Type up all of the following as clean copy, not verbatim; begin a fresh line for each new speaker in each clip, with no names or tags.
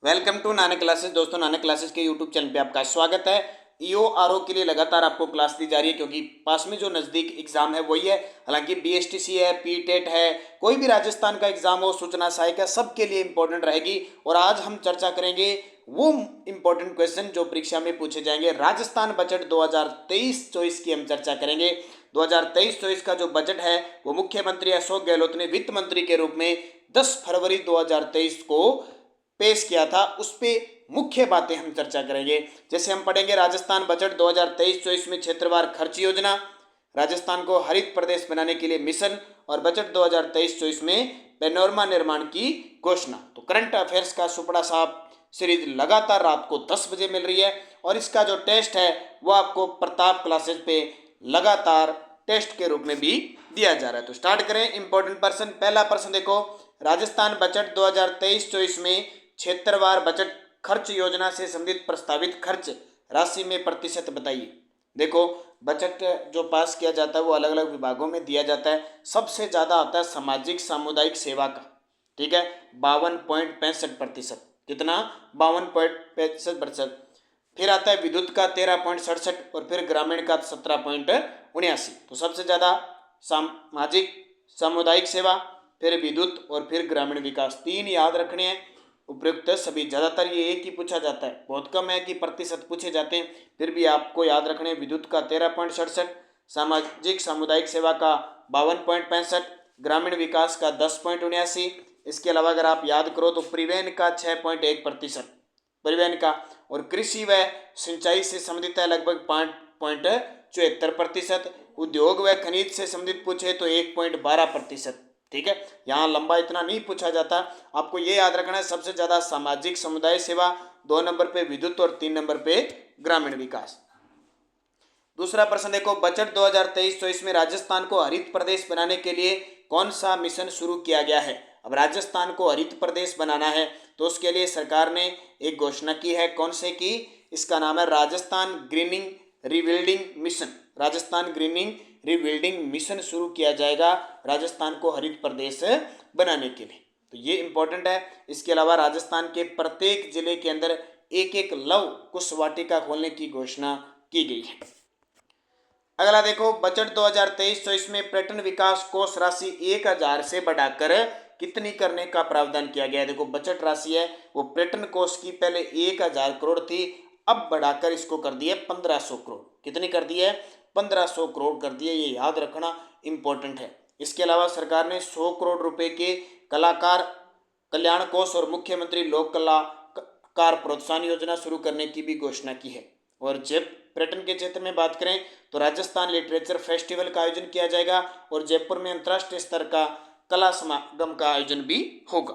Welcome to Nanak classes. दोस्तों, Nanak classes के YouTube channel पे आपका स्वागत है। ईओ आरओ के लिए लगातार आपको क्लास दी जा रही है क्योंकि पास में जो नज़दीक एग्जाम है वही है। हालांकि बीएसटीसी है, पीटेट है, कोई भी राजस्थान का एग्जाम हो, सूचना सहायिका, सबके लिए इंपॉर्टेंट रहेगी। और आज हम चर्चा करेंगे वो इंपॉर्टेंट क्वेश्चन जो परीक्षा में पूछे जाएंगे। राजस्थान बजट 2023-24 की हम चर्चा करेंगे। 2023-24 का जो बजट है वो मुख्यमंत्री अशोक गहलोत ने वित्त मंत्री के रूप में 10 फरवरी 2023 को पेश किया था। उस पे मुख्य बातें हम चर्चा करेंगे। जैसे हम पढ़ेंगे राजस्थान बजट 2023-24 में क्षेत्रवार खर्च योजना, राजस्थान को हरित प्रदेश बनाने के लिए मिशन और बजट 2023-24 में पैनोरमा निर्माण की घोषणा। तो करंट अफेयर्स का सुपड़ा साहब सीरीज लगातार रात को 10 बजे मिल रही है और इसका जो टेस्ट है वो आपको प्रताप क्लासेस पे लगातार टेस्ट के रूप में भी दिया जा रहा है। तो स्टार्ट करें। इंपॉर्टेंट प्रश्न, पहला प्रश्न देखो, राजस्थान बजट 2023-24 में क्षेत्रवार बजट खर्च योजना से संबंधित प्रस्तावित खर्च राशि में प्रतिशत बताइए। देखो, बजट जो पास किया जाता है वो अलग अलग विभागों में दिया जाता है। सबसे ज़्यादा आता है सामाजिक सामुदायिक सेवा का, ठीक है, 52.65%। कितना? 52.65%। फिर आता है विद्युत का 13.67 और फिर ग्रामीण का 17.79। तो सबसे ज़्यादा सामाजिक सामुदायिक सेवा, फिर विद्युत और फिर ग्रामीण विकास, तीन याद रखने हैं। उपयुक्त सभी, ज़्यादातर ये एक ही पूछा जाता है, बहुत कम है कि प्रतिशत पूछे जाते हैं, फिर भी आपको याद रखने। विद्युत का 13.67, सामाजिक सामुदायिक सेवा का 52.65, ग्रामीण विकास का 10.79। इसके अलावा अगर आप याद करो तो परिवहन का 6.1%, परिवहन का, और कृषि व सिंचाई से संबंधित है लगभग 5.74%। उद्योग व खनिज से संबंधित पूछे तो 1.12%। ठीक है, यहाँ लंबा इतना नहीं पूछा जाता। आपको ये याद रखना है, सबसे ज़्यादा सामाजिक समुदाय सेवा, 2 नंबर पे विद्युत और 3 नंबर पे ग्रामीण विकास। दूसरा प्रश्न देखो, बजट 2023-24 में राजस्थान को हरित प्रदेश बनाने के लिए कौन सा मिशन शुरू किया गया है। अब राजस्थान को हरित प्रदेश बनाना है तो उसके लिए सरकार ने एक घोषणा की है। कौन से की? इसका नाम है Rajasthan grinning rebuilding mission. Rajasthan grinning rebuilding mission शुरू किया जाएगा राजस्थान को हरित प्रदेश बनाने के लिए। तो ये इंपॉर्टेंट है। इसके अलावा राजस्थान के प्रत्येक जिले के अंदर एक एक लव कुश वाटिका खोलने की घोषणा की गई है। अगला देखो, बजट 2023-24 में पर्यटन विकास कोष राशि 1000 से बढ़ाकर कितनी करने का प्रावधान किया गया है। देखो, बजट राशि है वो पर्यटन कोष की पहले 1000 करोड़ थी, अब बढ़ाकर इसको कर दिए 1500 करोड़। कितनी कर दी है? 1500 करोड़ कर दिए। ये याद रखना इंपॉर्टेंट है। इसके अलावा सरकार ने 100 करोड़ रुपए के कलाकार कल्याण कोष और मुख्यमंत्री लोक कलाकार प्रोत्साहन योजना शुरू करने की भी घोषणा की है। और जब पर्यटन के क्षेत्र में बात करें तो राजस्थान लिटरेचर फेस्टिवल का आयोजन किया जाएगा और जयपुर में अंतर्राष्ट्रीय स्तर का कला समागम का आयोजन भी होगा।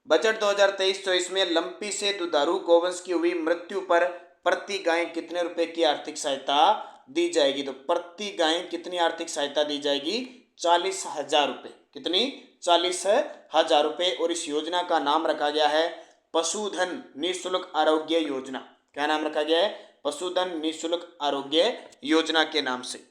बजट 2023-24 में लंपी से दुधारू गोवंश की हुई मृत्यु पर प्रति गाय कितने रुपए की आर्थिक सहायता दी जाएगी। तो प्रति गाय कितनी आर्थिक सहायता दी जाएगी? 40,000 रुपये। कितनी? 40,000 रुपये। और इस योजना का नाम रखा गया है पशुधन निःशुल्क आरोग्य योजना। क्या नाम रखा गया है? पशुधन निःशुल्क आरोग्य योजना के नाम से।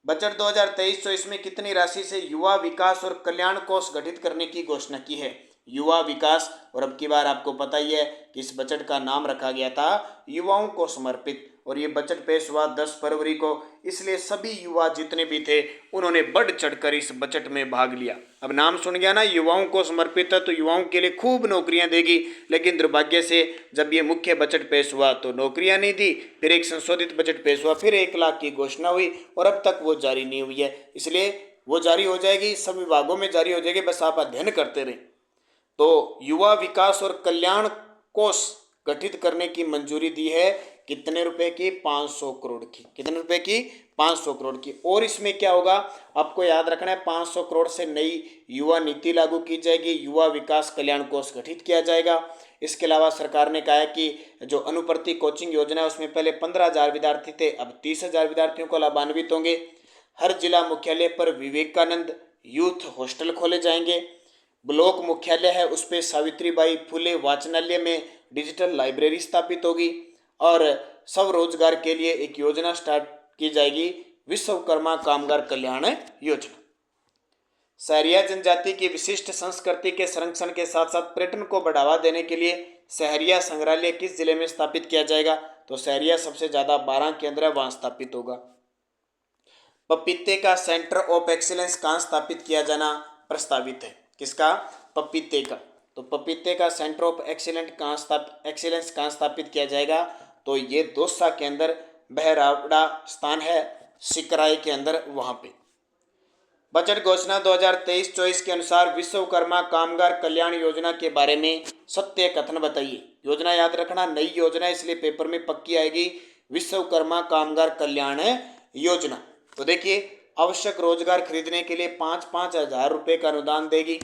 बजट 2023-24 में कितनी राशि से युवा विकास और कल्याण कोष गठित करने की घोषणा की है। युवा विकास, और अब की बार आपको पता ही है कि इस बजट का नाम रखा गया था युवाओं को समर्पित। और ये बजट पेश हुआ 10 फरवरी को, इसलिए सभी युवा जितने भी थे उन्होंने बढ़ चढ़कर इस बजट में भाग लिया। अब नाम सुन गया ना, युवाओं को समर्पित है, तो युवाओं के लिए खूब नौकरियां देगी। लेकिन दुर्भाग्य से जब ये मुख्य बजट पेश हुआ तो नौकरियां नहीं दी। फिर एक संशोधित बजट पेश हुआ, फिर 1 लाख की घोषणा हुई और अब तक वो जारी नहीं हुई है। इसलिए वो जारी हो जाएगी, सब विभागों में जारी हो जाएगी, बस आप अध्ययन करते रहें। तो युवा विकास और कल्याण कोष गठित करने की मंजूरी दी है। कितने रुपए की? 500 करोड़ की। कितने रुपए की? 500 करोड़ की। और इसमें क्या होगा आपको याद रखना है, 500 करोड़ से नई युवा नीति लागू की जाएगी, युवा विकास कल्याण कोष गठित किया जाएगा। इसके अलावा सरकार ने कहा है कि जो अनुप्रति कोचिंग योजना है उसमें पहले 15,000 विद्यार्थी थे, अब 30,000 विद्यार्थियों को लाभान्वित होंगे। हर जिला मुख्यालय पर विवेकानंद यूथ हॉस्टल खोले जाएंगे। ब्लॉक मुख्यालय है उस पर सावित्रीबाई फुले वाचनालय में डिजिटल लाइब्रेरी स्थापित होगी। और स्वरोजगार के लिए एक योजना स्टार्ट की जाएगी, विश्वकर्मा कामगार कल्याण योजना। सहरिया जनजाति की विशिष्ट संस्कृति के संरक्षण के साथ साथ पर्यटन को बढ़ावा देने के लिए सहरिया संग्रहालय किस जिले में स्थापित किया जाएगा? तो सहरिया सबसे ज्यादा 12 केंद्र है, वहां स्थापित होगा। पपीते का सेंटर ऑफ एक्सीलेंस कहाँ स्थापित किया जाना प्रस्तावित है? किसका? पपीते का। तो पपीते का सेंटर ऑफ एक्सीलेंस कहाँ स्थापित किया जाएगा? तो ये दौसा के अंदर बहरावड़ा स्थान है, सिकराय के अंदर, वहां पे। बजट घोषणा 2023-24 के अनुसार विश्वकर्मा कामगार कल्याण योजना के बारे में सत्य कथन बताइए। योजना याद रखना, नई योजना इसलिए पेपर में पक्की आएगी, विश्वकर्मा कामगार कल्याण योजना। तो देखिए, आवश्यक रोजगार खरीदने के लिए 5-5 हजार रुपये का अनुदान देगी।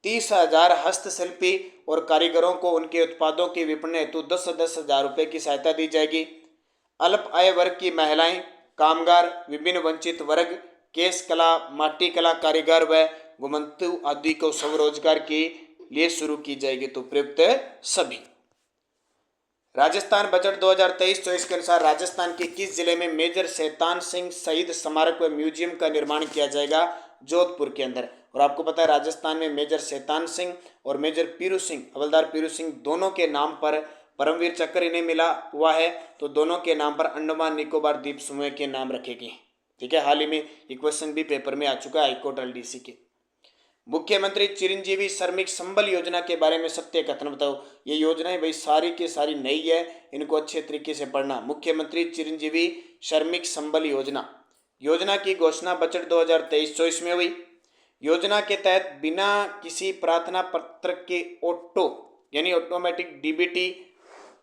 30,000 हस्तशिल्पी और कारीगरों को उनके उत्पादों की विपणन हेतु 10-10 हजार रुपये की सहायता दी जाएगी। अल्प आय वर्ग की महिलाएं, कामगार, विभिन्न वंचित वर्ग, केश कला, माटी कला कारीगर व घुमंतु आदि को स्वरोजगार के लिए शुरू की जाएगी। तो प्रयुक्त सभी। राजस्थान बजट 2023-24 के अनुसार राजस्थान के किस जिले में मेजर शैतान सिंह शहीद स्मारक व म्यूजियम का निर्माण किया जाएगा? जोधपुर के अंदर। और आपको पता है राजस्थान में मेजर शैतान सिंह और मेजर पीरू सिंह, हवलदार पीरू सिंह, दोनों के नाम पर परमवीर चक्र इन्हें मिला हुआ है। तो दोनों के नाम पर अंडमान निकोबार द्वीप समूह के नाम रखे गए। ठीक है, हाल ही में ये क्वेश्चन भी पेपर में आ चुका है हाईकोर्ट एलडीसी के। मुख्यमंत्री चिरंजीवी श्रमिक संबल योजना के बारे में सत्य कथन बताओ। ये योजनाएं भाई सारी की सारी नई है, इनको अच्छे तरीके से पढ़ना। मुख्यमंत्री चिरंजीवी श्रमिक संबल योजना की घोषणा बजट 2023-24 में हुई। योजना के तहत बिना किसी प्रार्थना पत्र के ऑटोमेटिक डीबीटी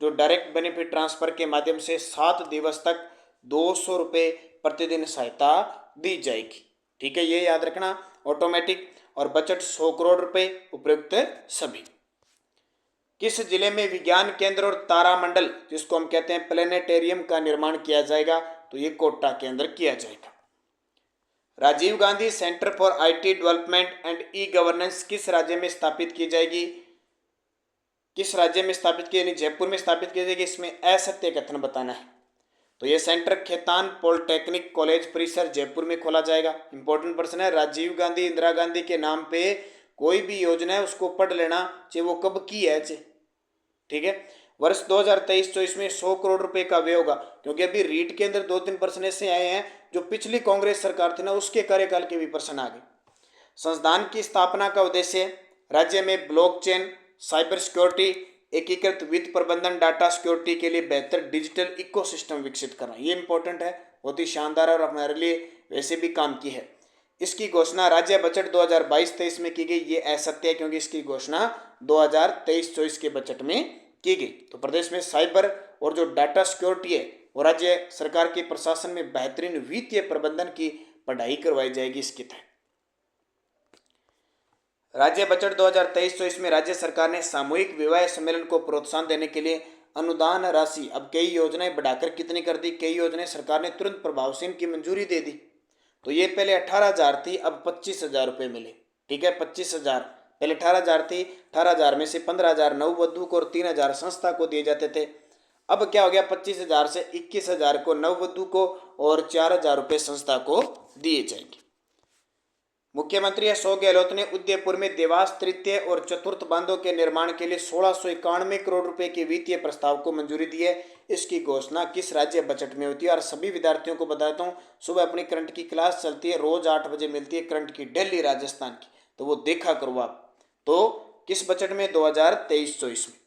जो डायरेक्ट बेनिफिट ट्रांसफर के माध्यम से 7 दिवस तक 200 रुपये प्रतिदिन सहायता दी जाएगी। ठीक है, ये याद रखना, ऑटोमेटिक। और बजट 100 करोड़ रुपए, उपयुक्त सभी। किस जिले में विज्ञान केंद्र और तारामंडल, जिसको हम कहते हैं प्लेनेटेरियम, का निर्माण किया जाएगा? तो ये कोटा के अंदर किया जाएगा। Rajiv Gandhi centre for IT development and e governance किस राज्य में स्थापित की जाएगी? किस राज्य में स्थापित की, यानी जयपुर में स्थापित की जाएगी। इसमें असत्य कथन बताना है। तो ये सेंटर खेतान पॉलिटेक्निक कॉलेज परिसर जयपुर में खोला जाएगा। इंपॉर्टेंट प्रश्न है, राजीव गांधी इंदिरा गांधी के नाम पे कोई भी योजना है उसको पढ़ लेना, चाहे वो कब की है। ठीक है, वर्ष 2023-24 में 100 करोड़ रुपए का व्यय होगा, क्योंकि अभी रीट के अंदर 2-3 प्रश्न ऐसे आए हैं जो पिछली कांग्रेस सरकार थी ना, उसके कार्यकाल के भी प्रश्न आ गए। संस्थान की स्थापना का उद्देश्य राज्य में ब्लॉकचेन, साइबर सिक्योरिटी, एकीकृत वित्त प्रबंधन, डाटा सिक्योरिटी के लिए बेहतर डिजिटल इकोसिस्टम विकसित करना। ये इंपॉर्टेंट है, बहुत ही शानदार और हमारे लिए वैसे भी काम की है। इसकी घोषणा राज्य बजट 2022-23 में की गई। ये असत्य है, क्योंकि इसकी घोषणा 2023-24 के बजट में की गई। तो प्रदेश में साइबर और जो डाटा सिक्योरिटी है वो राज्य सरकार के प्रशासन में बेहतरीन वित्तीय प्रबंधन की पढ़ाई करवाई जाएगी इसके तहत। राज्य बजट 2023-24 में राज्य सरकार ने सामूहिक विवाह सम्मेलन को प्रोत्साहन देने के लिए अनुदान राशि अब कई योजनाएं बढ़ाकर कितनी कर दी? कई योजनाएं सरकार ने तुरंत प्रभाव से इनकी मंजूरी दे दी। तो ये पहले 18,000 थी, अब 25,000 रुपये मिले। ठीक है, 25,000, पहले 18,000 थी, 18,000 में से 15,000 नववधु को और 3,000 संस्था को दिए जाते थे। अब क्या हो गया, 25,000 से 21,000 को नववधु को और 4,000 रुपये संस्था को दिए जाएंगे। मुख्यमंत्री अशोक गहलोत ने उदयपुर में देवास तृतीय और चतुर्थ बांधों के निर्माण के लिए 1691 करोड़ रुपए के वित्तीय प्रस्ताव को मंजूरी दी है। इसकी घोषणा किस राज्य बजट में होती है? और सभी विद्यार्थियों को बताता हूँ, सुबह अपनी करंट की क्लास चलती है, रोज 8 बजे मिलती है करंट की, दिल्ली राजस्थान की, तो वो देखा करो आप। तो किस बजट में? 2023-24 में।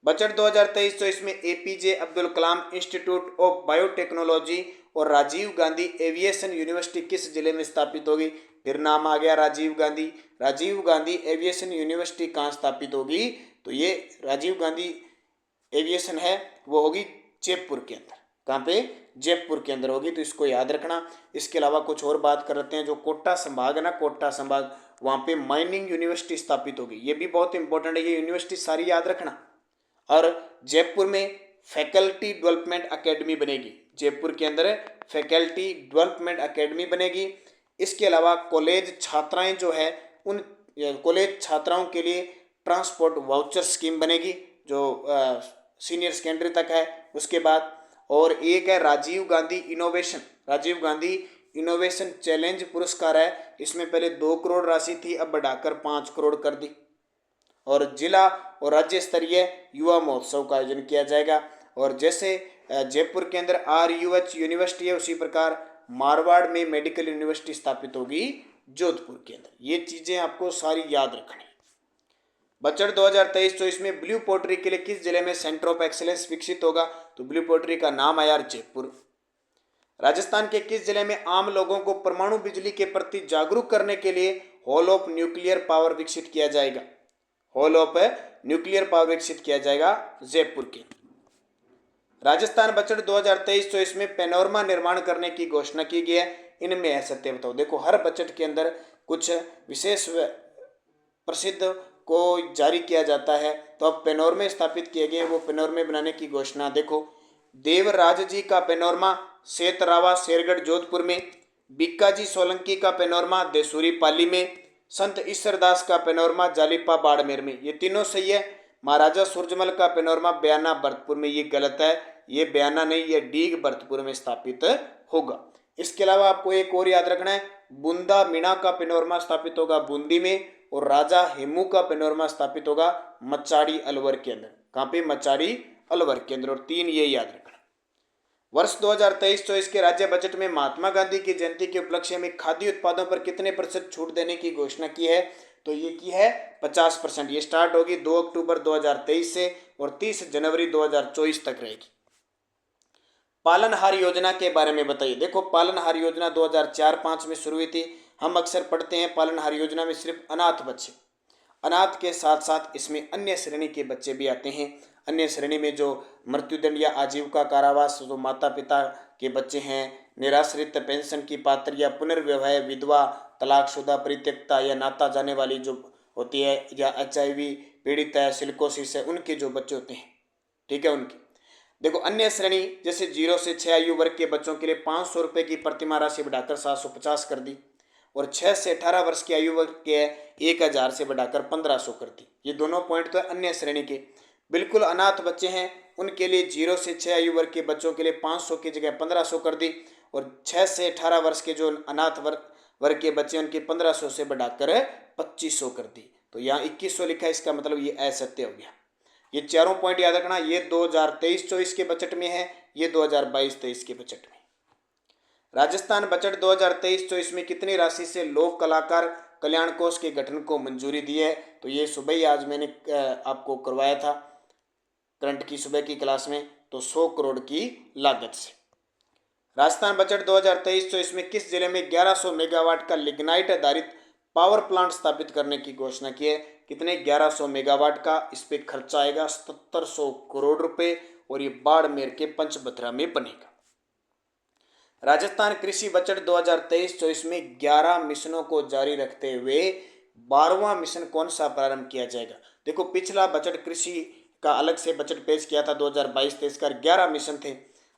बजट 2023-24 में APJ Abdul Kalam institute of biotechnology और राजीव गांधी एविएशन यूनिवर्सिटी किस जिले में स्थापित होगी? फिर नाम आ गया राजीव गांधी। राजीव गांधी एविएशन यूनिवर्सिटी कहाँ स्थापित होगी? तो ये राजीव गांधी एविएशन है वो होगी जयपुर के अंदर। कहाँ पे? जयपुर के अंदर होगी, तो इसको याद रखना। इसके अलावा कुछ और बात कर लेते हैं, जो कोटा संभाग है ना, कोटा संभाग, वहाँ पे माइनिंग यूनिवर्सिटी स्थापित होगी। ये भी बहुत इंपॉर्टेंट है, ये यूनिवर्सिटी सारी याद रखना। और जयपुर में फैकल्टी डेवलपमेंट अकेडमी बनेगी। जयपुर के अंदर फैकल्टी डेवलपमेंट अकेडमी बनेगी। इसके अलावा कॉलेज छात्राएं जो है, उन कॉलेज छात्राओं के लिए ट्रांसपोर्ट वाउचर स्कीम बनेगी, जो सीनियर सेकेंडरी तक है। उसके बाद और एक है राजीव गांधी इनोवेशन चैलेंज पुरस्कार है, इसमें पहले 2 करोड़ राशि थी, अब बढ़ाकर 5 करोड़ कर दी। और जिला और राज्य स्तरीय युवा महोत्सव का आयोजन किया जाएगा। और जैसे जयपुर के अंदर RUH यूनिवर्सिटी है, उसी प्रकार मारवाड़ में मेडिकल यूनिवर्सिटी स्थापित होगी जोधपुर के अंदर। ये चीजें आपको सारी याद रखनी। बजट 2023-24 में ब्लू पोल्ट्री के लिए किस जिले में सेंटर ऑफ एक्सीलेंस विकसित होगा? तो ब्लू पोल्ट्री का नाम है यार जयपुर। राजस्थान के किस जिले में आम लोगों को परमाणु बिजली के प्रति जागरूक करने के लिए हॉल ऑफ न्यूक्लियर पावर विकसित किया जाएगा? हॉल ऑफ न्यूक्लियर पावर विकसित किया जाएगा जयपुर के। राजस्थान बजट 2023-24 में पेनोरमा निर्माण करने की घोषणा की गई है, इनमें है सत्य बताओ। देखो हर बजट के अंदर कुछ विशेष प्रसिद्ध को जारी किया जाता है, तो अब पेनोरमे स्थापित किए गए, वो पेनोरमे बनाने की घोषणा देखो। देवराज जी का पेनोरमा सेतरावा शेरगढ़ जोधपुर में, बीकाजी सोलंकी का पेनोरमा देसूरी पाली में, संत ईश्वरदास का पेनोरमा जालिपा बाड़मेर में। ये तीनों सही है। महाराजा सूरजमल का पेनोरमा बयाना भरतपुर में, ये गलत है, ये बयाना नहीं, ये डीग भरतपुर में स्थापित होगा। इसके अलावा आपको एक और याद रखना है, बुंदा मीणा का पेनोरमा स्थापित होगा बूंदी में, और राजा हेमू का पेनोरमा स्थापित होगा मचाड़ी अलवर के अंदर। कहाँ पे? मचाड़ी अलवर के अंदर। और 3 ये याद रखना। वर्ष 2023-24 के राज्य बजट में महात्मा गांधी की जयंती के उपलक्ष्य में खाद्य उत्पादों पर कितने % छूट देने की घोषणा की है? तो ये की है 50%। ये स्टार्ट होगी 2 अक्टूबर 2023 से और 30 जनवरी 2024 तक रहेगी। पालनहार योजना के बारे में बताइए। देखो पालनहार योजना 2004-05 में शुरू हुई थी। हम अक्सर पढ़ते हैं पालनहार योजना में सिर्फ अनाथ बच्चे, अनाथ के साथ साथ इसमें अन्य श्रेणी के बच्चे भी आते हैं। अन्य श्रेणी में जो मृत्युदंड या आजीविका कारावास, जो माता पिता के बच्चे हैं, निराश्रित, पेंशन की पात्र या पुनर्विवाह, विधवा, तलाकशुदा, परित्यक्ता या नाता जाने वाली जो होती है, या HIV पीड़ित है, सिलिकोसिस है, उनके जो बच्चे होते हैं, ठीक है, उनके। देखो अन्य श्रेणी जैसे 0 से 6 आयु वर्ग के बच्चों के लिए 500 रुपये की प्रतिमाह राशि बढ़ाकर 750 कर दी, और 6 से 18 वर्ष की आयु वर्ग के 1000 से बढ़ाकर 1500 कर दी। ये दोनों पॉइंट तो अन्य श्रेणी के। बिल्कुल अनाथ बच्चे हैं उनके लिए 0 से 6 आयु वर्ग के बच्चों के लिए 500 की जगह 1500 कर दी, और 6 से 18 वर्ष के जो अनाथ वर्ग के बच्चे उनके 1500 से बढ़ाकर 2500 कर दी। तो यहाँ 2100 लिखा है, इसका मतलब ये असत्य हो गया। ये चारों पॉइंट याद रखना। ये 2023-24 के बजट में है, ये 2022-23 के बजट में। राजस्थान बजट 2023-24 में कितनी राशि से लोक कलाकार कल्याण कोष के गठन को मंजूरी दी है? तो ये सुबह ही आज मैंने आपको करवाया था करंट की सुबह की क्लास में, तो 100 करोड़ की लागत से। राजस्थान बजट 2023-24 में किस जिले में 1100 मेगावाट का लिग्नाइट आधारित पावर प्लांट स्थापित करने की घोषणा की है? कितने? 1100 मेगावाट का। इस पे खर्चा आएगा 7700 करोड़ रुपए, और ये बाड़मेर के पंचभद्रा में बनेगा। राजस्थान कृषि बजट 2023-24 में 11 मिशनों को जारी रखते हुए 12वां मिशन कौन सा प्रारंभ किया जाएगा? देखो पिछला बजट कृषि का अलग से बजट पेश किया था 2022-23 का, 11 मिशन थे।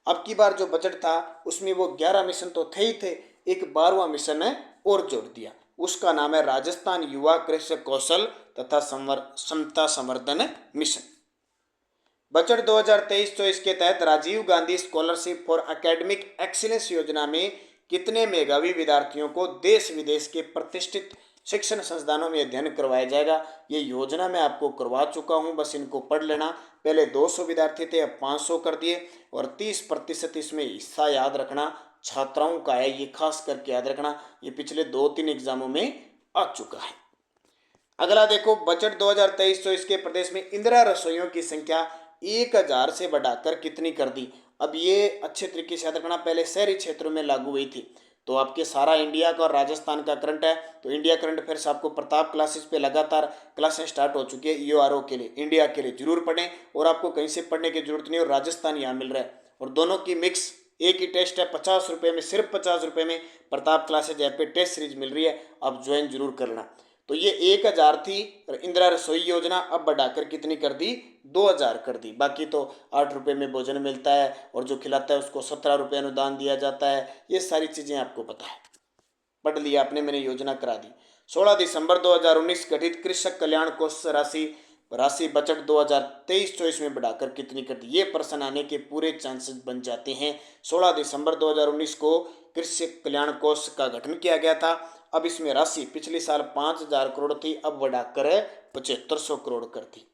अब की बार जो बजट था उसमें वो 11 मिशन तो थे ही थे, एक 12वां मिशन और जोड़ दिया, उसका नाम है राजस्थान युवा कृषि कौशल तथा क्षमता संवर्धन मिशन। बजट 2023-24 के तहत Rajiv Gandhi scholarship for academic excellence योजना में कितने मेधावी विद्यार्थियों को देश विदेश के प्रतिष्ठित शिक्षण संस्थानों में अध्ययन करवाया जाएगा? ये योजना मैं आपको करवा चुका हूं, बस इनको पढ़ लेना। पहले 200 विद्यार्थी थे, अब 500 कर दिए, और 30% इसमें हिस्सा याद रखना छात्राओं का है, ये खास करके याद रखना। ये पिछले 2-3 एग्जामों में आ चुका है। अगला देखो बजट 2023-24 के प्रदेश में इंदिरा रसोइयों की संख्या 1000 से बढ़ाकर कितनी कर दी? अब ये अच्छे तरीके से याद रखना, पहले शहरी क्षेत्रों में लागू हुई थी। तो आपके सारा इंडिया का और राजस्थान का करंट है, तो इंडिया करंट अफेयर्स आपको प्रताप क्लासेस पे लगातार क्लासें स्टार्ट हो चुकी है। EORO के लिए, इंडिया के लिए जरूर पढ़ें, और आपको कहीं से पढ़ने की जरूरत नहीं, और राजस्थान यहाँ मिल रहा है, और दोनों की मिक्स एक ही टेस्ट है। 50 रुपये में, सिर्फ 50 रुपये में प्रताप क्लासेज ऐप पे टेस्ट सीरीज मिल रही है, आप ज्वाइन जरूर करना। तो ये 1000 थी इंदिरा रसोई योजना, अब बढ़ाकर कितनी कर दी? 2000 कर दी। बाकी तो 8 रुपये में भोजन मिलता है, और जो खिलाता है उसको 17 रुपये अनुदान दिया जाता है। ये सारी चीज़ें आपको पता है, पढ़ लिया आपने, मैंने योजना करा दी। 16 दिसंबर 2019 गठित कृषक कल्याण कोष राशि बजट 2023-24 में बढ़ाकर कितनी कर दी? ये प्रश्न आने के पूरे चांसेस बन जाते हैं। 16 दिसंबर 2019 को कृषि कल्याण कोष का गठन किया गया था। अब इसमें राशि पिछले साल 5,000 करोड़ थी, अब बढ़ाकर 7500 करोड़ कर दी।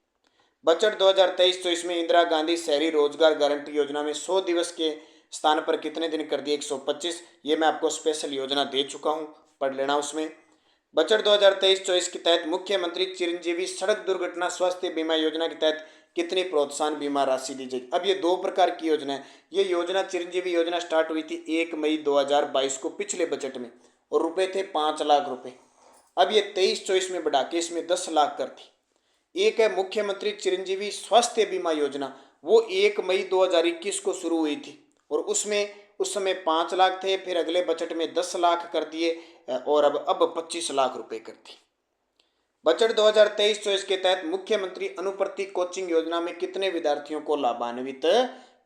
बजट 2023-24 में इंदिरा गांधी शहरी रोजगार गारंटी योजना में 100 दिवस के स्थान पर कितने दिन कर दिए? 125। ये मैं आपको स्पेशल योजना दे चुका हूँ, पढ़ लेना उसमें। बजट 2023-24 के तहत मुख्यमंत्री चिरंजीवी सड़क दुर्घटना स्वास्थ्य बीमा योजना के तहत कितनी प्रोत्साहन बीमा राशि दी जाएगी? अब ये दो प्रकार की योजना है। ये योजना चिरंजीवी योजना स्टार्ट हुई थी 1 मई 2022 को पिछले बजट में, और रुपए थे 5 लाख रुपए। अब ये 23-24 में बढ़ा के इसमें 10 लाख कर दी। एक है मुख्यमंत्री चिरंजीवी स्वास्थ्य बीमा योजना, वो 1 मई 2021 को शुरू हुई थी, और उसमें उस समय 5 लाख थे, फिर अगले बजट में 10 लाख कर दिए, और अब 25 लाख रुपए कर दी। बजट 2023-24 के तहत मुख्यमंत्री अनुप्रति कोचिंग योजना में कितने विद्यार्थियों को लाभान्वित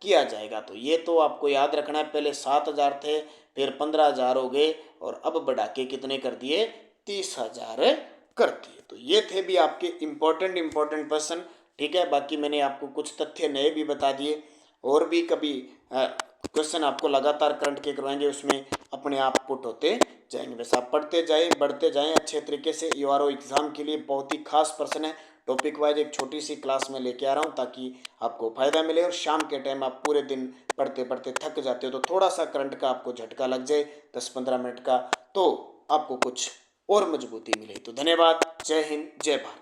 किया जाएगा? तो ये तो आपको याद रखना है, पहले 7,000 थे, फिर 15,000 हो गए, और अब बढ़ा के कितने कर दिए? 30,000 कर दिए। तो ये थे भी आपके इम्पोर्टेंट प्रश्न, ठीक है। बाकी मैंने आपको कुछ तथ्य नए भी बता दिए, और भी कभी क्वेश्चन आपको लगातार करंट के करवाएंगे, उसमें अपने आप पुट होते जाएंगे। बस आप पढ़ते जाएं, बढ़ते जाएं अच्छे तरीके से। यूआरओ एग्जाम के लिए बहुत ही खास प्रश्न है, टॉपिक वाइज एक छोटी सी क्लास में लेके आ रहा हूँ, ताकि आपको फायदा मिले। और शाम के टाइम आप पूरे दिन पढ़ते पढ़ते थक जाते हो, तो थोड़ा सा करंट का आपको झटका लग जाए 10-15 मिनट का, तो आपको कुछ और मजबूती मिले। तो धन्यवाद। जय हिंद, जय भारत।